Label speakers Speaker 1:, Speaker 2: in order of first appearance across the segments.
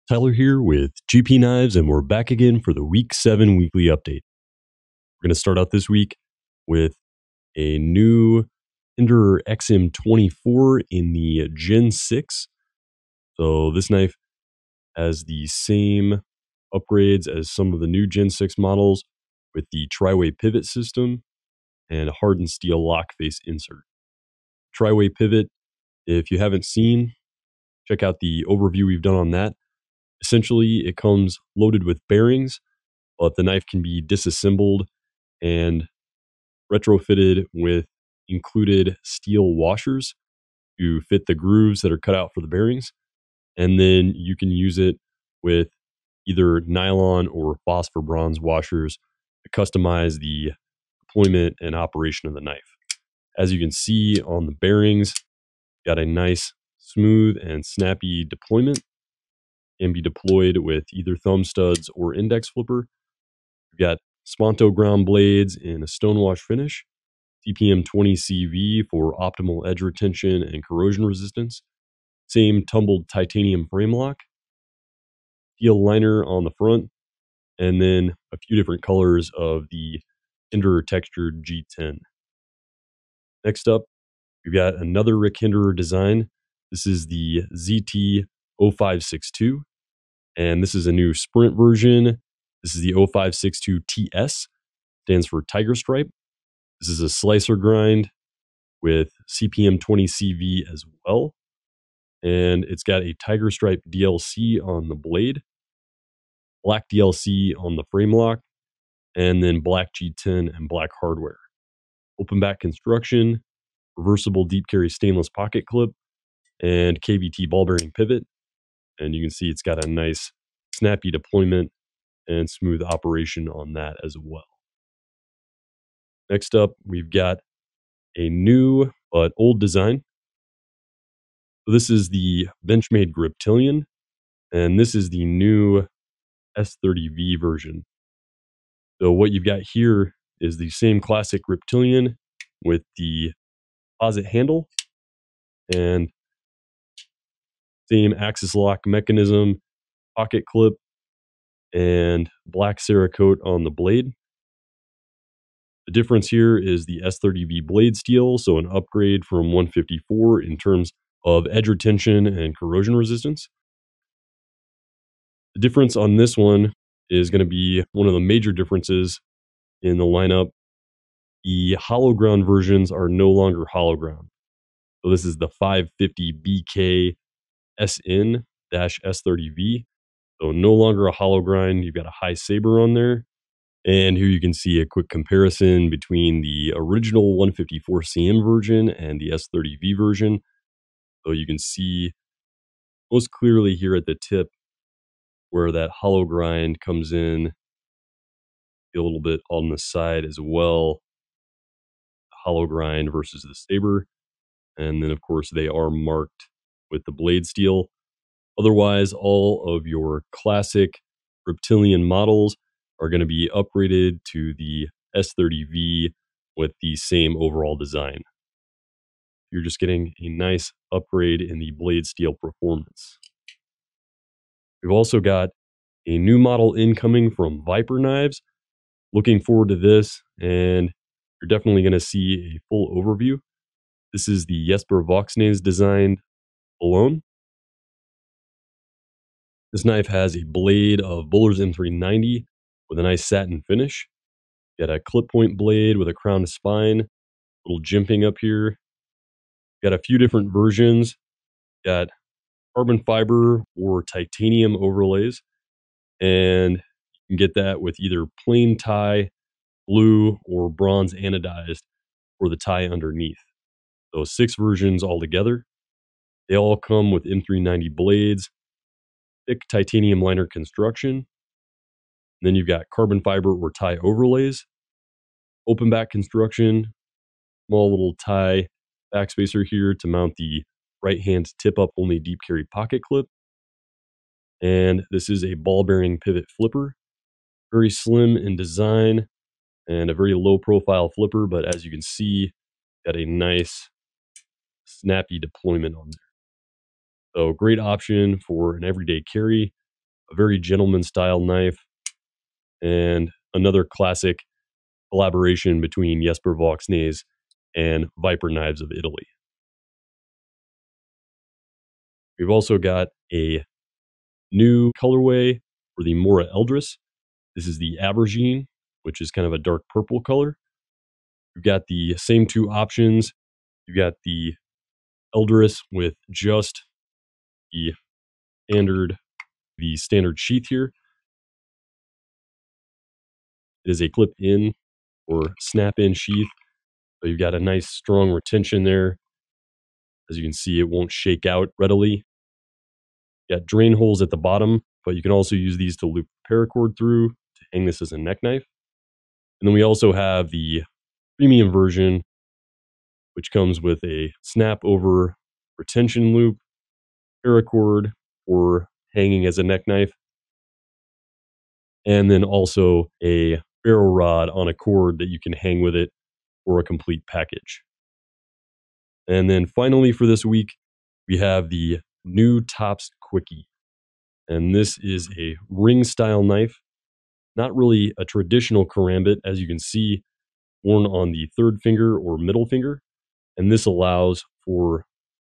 Speaker 1: Tyler here with GP Knives, and we're back again for the Week 7 weekly update. We're going to start out this week with a new Hinderer XM-24 in the Gen 6. So this knife has the same upgrades as some of the new Gen 6 models with the tri-way pivot system and a hardened steel lock face insert. Tri-way pivot, if you haven't seen, check out the overview we've done on that. Essentially, it comes loaded with bearings, but the knife can be disassembled and retrofitted with included steel washers to fit the grooves that are cut out for the bearings. And then you can use it with either nylon or phosphor bronze washers to customize the deployment and operation of the knife. As you can see on the bearings, got a nice smooth and snappy deployment. Can be deployed with either thumb studs or index flipper. We've got Sponto ground blades in a stonewash finish, TPM 20 CV for optimal edge retention and corrosion resistance, same tumbled titanium frame lock, steel liner on the front, and then a few different colors of the Hinderer textured G10. Next up, we've got another Rick Hinderer design. This is the ZT-0562. And this is a new sprint version. This is the 0562 TS, stands for Tiger Stripe. This is a slicer grind with CPM 20 CV as well. And it's got a Tiger Stripe DLC on the blade, black DLC on the frame lock, and then black G10 and black hardware. Open back construction, reversible deep carry stainless pocket clip, and KVT ball bearing pivot. And you can see it's got a nice snappy deployment and smooth operation on that as well. Next up, we've got a new but old design. So this is the Benchmade Griptilian, and this is the new S30V version. So what you've got here is the same classic Griptilian with the composite handle and same axis lock mechanism, pocket clip, and black Cerakote on the blade. The difference here is the S30V blade steel, so an upgrade from 154 in terms of edge retention and corrosion resistance. The difference on this one is going to be one of the major differences in the lineup. The hollow ground versions are no longer hollow ground. So this is the 550 BK SN-S30V. So no longer a hollow grind. You've got a high saber on there. And here you can see a quick comparison between the original 154 CM version and the S30V version. So you can see most clearly here at the tip where that hollow grind comes in a little bit on the side as well. Hollow grind versus the saber. And then of course they are marked with the blade steel. Otherwise, all of your classic Griptilian models are going to be upgraded to the S30V with the same overall design. You're just getting a nice upgrade in the blade steel performance. We've also got a new model incoming from Viper Knives. Looking forward to this, and you're definitely going to see a full overview. This is the Jesper Voxnaes designed Bologna. This knife has a blade of Buller's M390 with a nice satin finish. Got a clip point blade with a crown to spine, little jimping up here. Got a few different versions. Got carbon fiber or titanium overlays, and you can get that with either plain tie, blue, or bronze anodized for the tie underneath. So 6 versions altogether. They all come with M390 blades, thick titanium liner construction. And then you've got carbon fiber or tie overlays, open back construction, small little tie backspacer here to mount the right hand tip up only deep carry pocket clip. And this is a ball bearing pivot flipper, very slim in design and a very low profile flipper, but as you can see, got a nice snappy deployment on there. So great option for an everyday carry. a very gentleman style knife, and another classic collaboration between Jesper Voxnaes and Viper Knives of Italy. We've also got a new colorway for the Mora Eldris. This is the Aubergine, which is kind of a dark purple color. You've got the same two options. You've got the Eldris with just the standard sheath here. It is a clip-in or snap-in sheath, so you've got a nice strong retention there. As you can see, it won't shake out readily. You got drain holes at the bottom, but you can also use these to loop paracord through to hang this as a neck knife. And then we also have the premium version, which comes with a snap over retention loop, paracord for hanging as a neck knife, and then also a barrel rod on a cord that you can hang with it for a complete package. And then finally for this week, we have the new Tops Quickie. And this is a ring style knife, not really a traditional karambit, as you can see, worn on the third finger or middle finger. And this allows for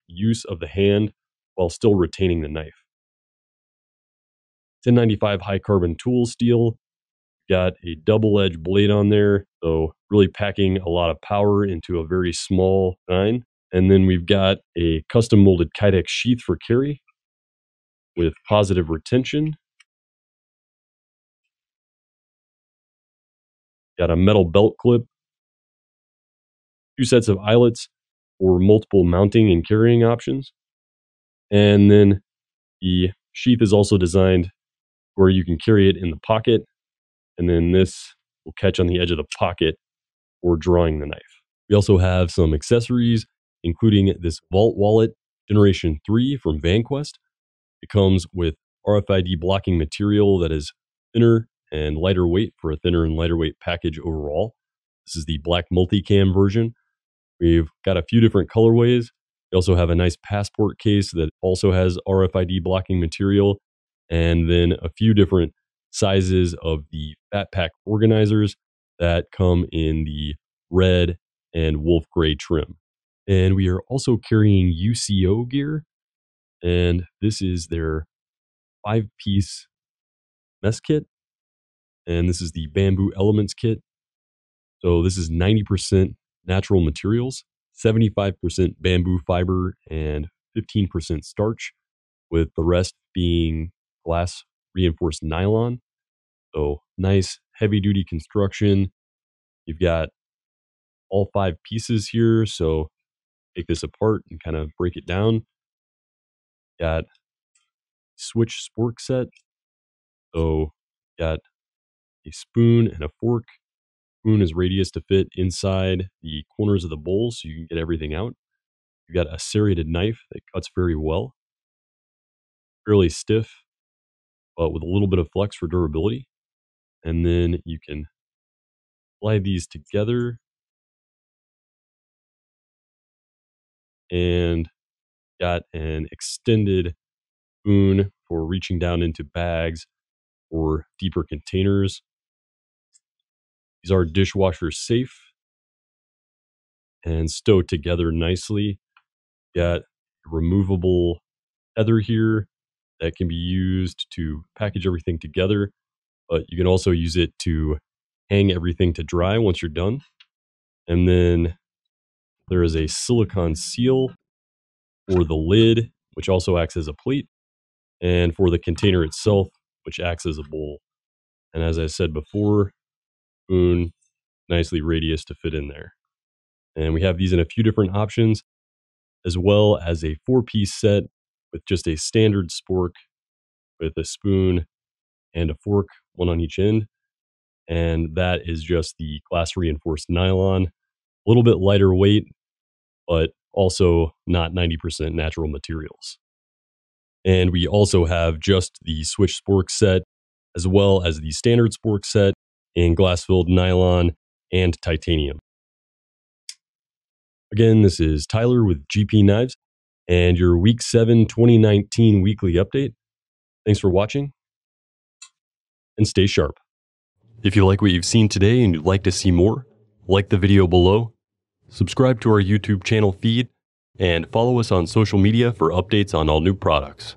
Speaker 1: use of the hand while still retaining the knife. 1095 high carbon tool steel. Got a double edged blade on there, so really packing a lot of power into a very small tine. And then we've got a custom molded Kydex sheath for carry with positive retention. Got a metal belt clip, 2 sets of eyelets for multiple mounting and carrying options. And then the sheath is also designed where you can carry it in the pocket, and then this will catch on the edge of the pocket for drawing the knife. We also have some accessories, including this Vault Wallet Generation 3 from Vanquest. It comes with RFID blocking material that is thinner and lighter weight for a thinner and lighter weight package overall. This is the black multicam version. We've got a few different colorways. We also have a nice passport case that also has RFID blocking material, and then a few different sizes of the fat pack organizers that come in the red and wolf gray trim. And we are also carrying UCO gear, and this is their 5-piece mess kit, and this is the Bamboo Elements kit. So this is 90% natural materials, 75% bamboo fiber, and 15% starch, with the rest being glass reinforced nylon. So nice heavy duty construction. You've got all 5 pieces here, so take this apart and kind of break it down. Got switch spork set. So got a spoon and a fork. Spoon is radius to fit inside the corners of the bowl so you can get everything out. You've got a serrated knife that cuts very well. Fairly stiff, but with a little bit of flex for durability. And then you can slide these together and got an extended spoon for reaching down into bags or deeper containers. These are dishwasher safe and stowed together nicely. Got a removable tether here that can be used to package everything together, but you can also use it to hang everything to dry once you're done. And then there is a silicone seal for the lid, which also acts as a plate, and for the container itself, which acts as a bowl. And as I said before, spoon, nicely radius to fit in there. And we have these in a few different options, as well as a 4-piece set with just a standard spork with a spoon and a fork, one on each end. And that is just the glass reinforced nylon, a little bit lighter weight, but also not 90% natural materials. And we also have just the switch spork set, as well as the standard spork set in glass-filled nylon and titanium. Again, this is Tyler with GP Knives and your Week 7 2019 weekly update. Thanks for watching, and stay sharp. If you like what you've seen today and you'd like to see more, like the video below, subscribe to our YouTube channel feed, and follow us on social media for updates on all new products.